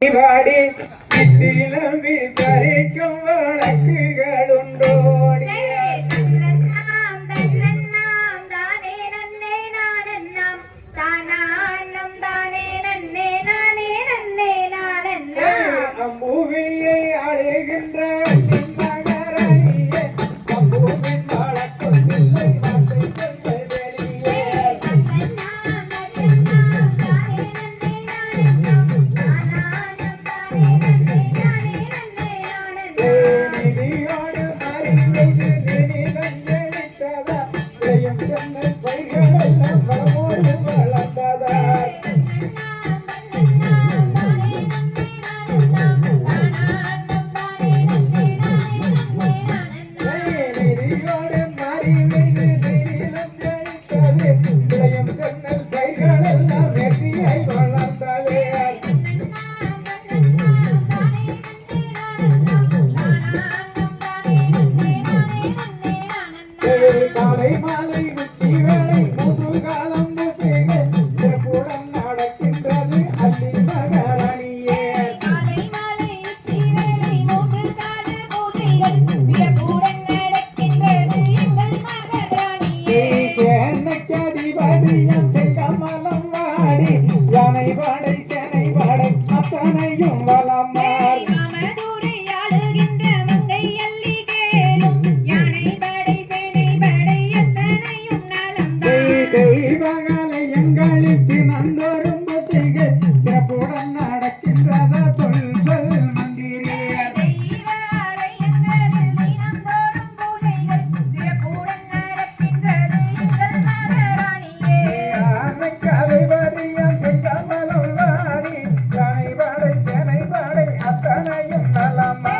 வாடி சித்திலம் விசாரிக்கும் வழக்குகள் உண்டோடி அம்பூவியை அழைகின்ற காலை மாலை உச்சி வேளை மூன்று காலம் சிறப்புடன் நடக்கின்றது அள்ளி மகாராணியே காலை மாலை உச்சி வேளை மூன்று கால பூஜைகள் சிறப்புடன் நடக்கின்றது எங்கள் மகாராணியே சேனைக்கதிபதியம் செங்கமலம் வாடி யானை வாடை சேனை வாடை அத்தனையும் வலமார் தெய்வங்களை எங்களுக்கு நந்தோரும் செய்கை சிறப்புடன் நடக்கின்றத சொல் சொல் மந்திரியே கலைவரியம் செங்கமலம் வாடி யானை வாடை சேனை வாடை அத்தனையும் நலமா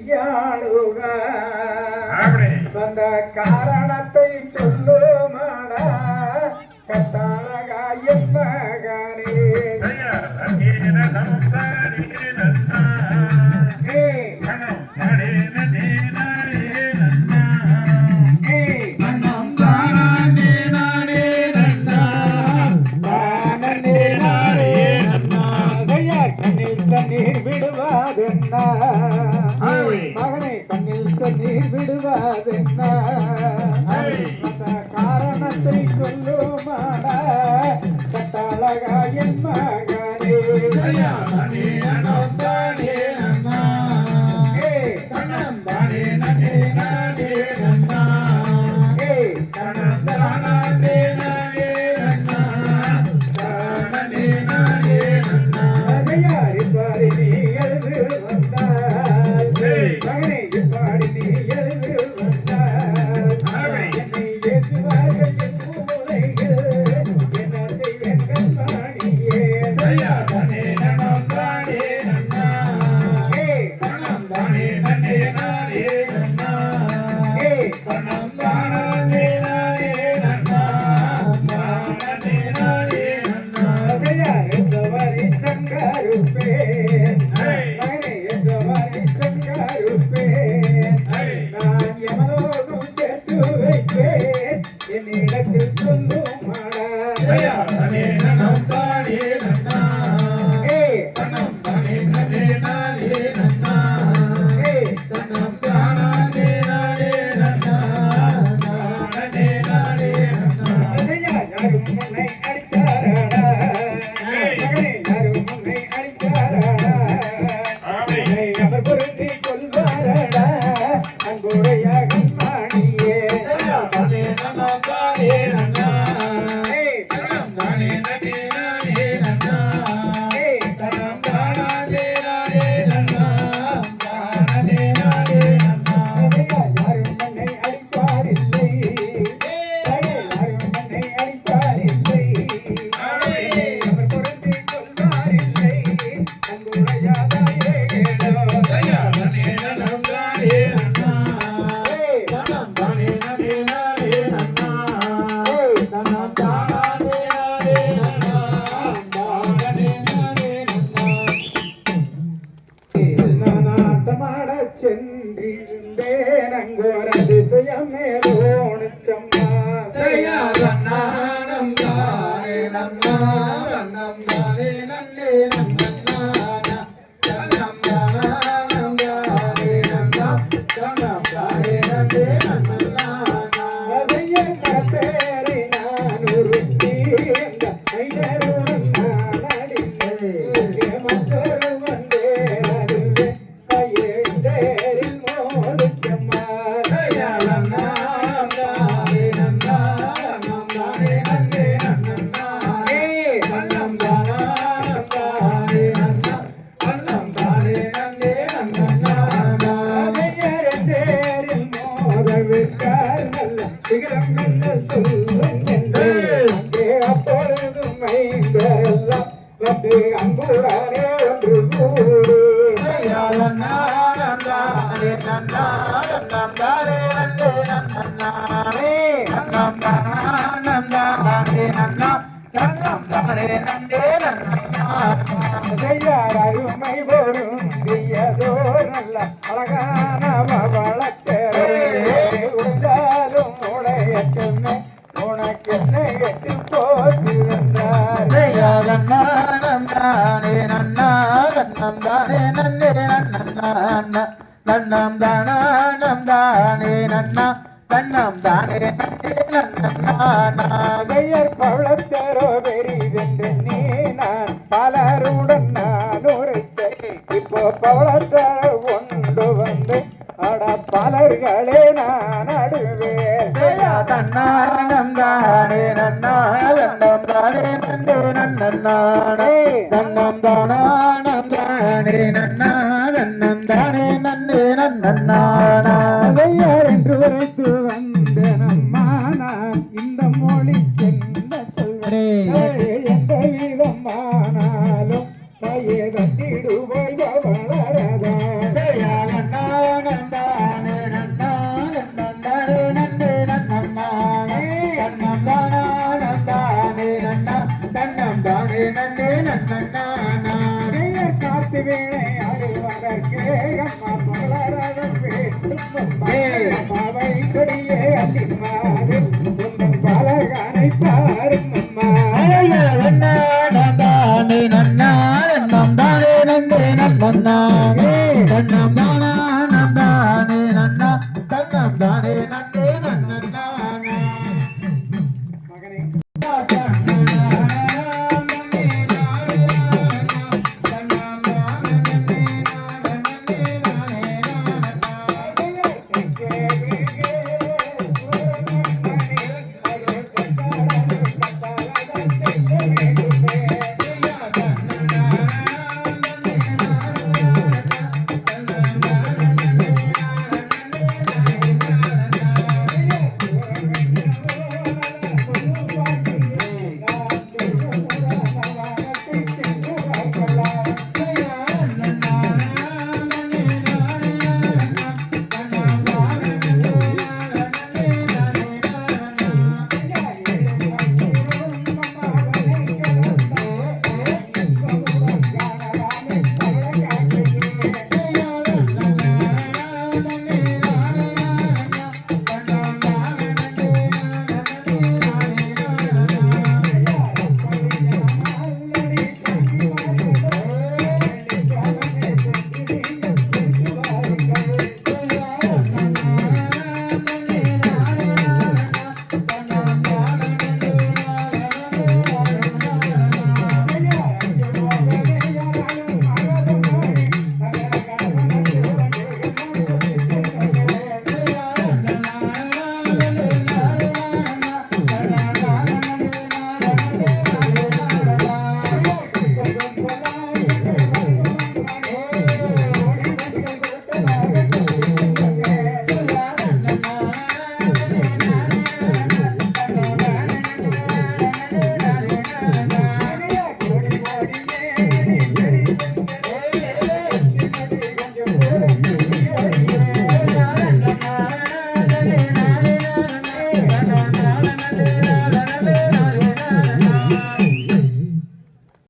நீயாளுக வந்த காரணத்தை சொல்லுமாடா கத்தாளகாயின் மகனே கண்ணீர் விடுவாதென்ன மகனை கண்ணில் கண்ணீர் விடுவாதென்ன காரணத்தை சொல்லுமாடா கட்டாளகாயின் மகனே மகனை பாடி நீ எழுந்து வந்தால் அங்கோர் அதிசயமே தோணுச்சம்மா தயாரண்ணானம் தானே நன்னா நன்னம் தானே நன்னே நன்னன்னானா தன்னம் தானம் தானே நன்னா தன்னம் தானே நன்னே நன்னன்னானா அதையர் மரப்பேரை நான் உருட்டி இந்த ஐயருடன் நான் அடித்தே மற்றொருவன் வேறறிவே கையேண்டேரில் மோதுச்சம்மா தயாரண்ணானம் தானே நன்னா நன்னம் தானே நன்னே நன்னன்னானா தன்னம் தானம் தானே நன்னா தன்னம் தானே நன்னே நன்னன்னானா அதையரந்தேரில் மோதவிட்டார் நல்ல சிகரம் என்ன சொல்லும் என்று அங்கே அப்பொழுதும் ஐந்தெல்லாம் வந்து அன்புடனே ஒன்று கூடு தயாரண்ணானம் தானே நன்னா நன்னம் தானே நன்னே நன்னன்னானே தன்னம் தானம் தானே நன்னா தன்னம் தானே நன்னே நன்னன்னானா செய்யார் அருமை பொருந்தியதோ நல்ல அழகான வளர்த்தே உடைந்தாலும் உடையட்டுமே உனக்கென்ன எட்டு போச்சு என்றார் தயாரண்ணானம் தானே நன்னா தன்னம் தானே நன்னே நன்னன்னானா தன்னம் தானம் தானே நன்னா தன்னம் தானே நன்னே நன்னன்னானா செய்யற் பவளத்தரோ பெரிதென்று நீ நான் பலருடன் நான் உரைத்த இப்போ பவளத்தர கொண்டு வந்து அட பலர்களே நான் அடுவேன் தன்னானம் தானே நன்னா தன்னம் தானே நன்னே நன்னன்னானே தன்னம் தானம் தானே நன்னா தன்னம் தானே நன்னே நன்னன்னானா செய்யார் என்று உரைத்து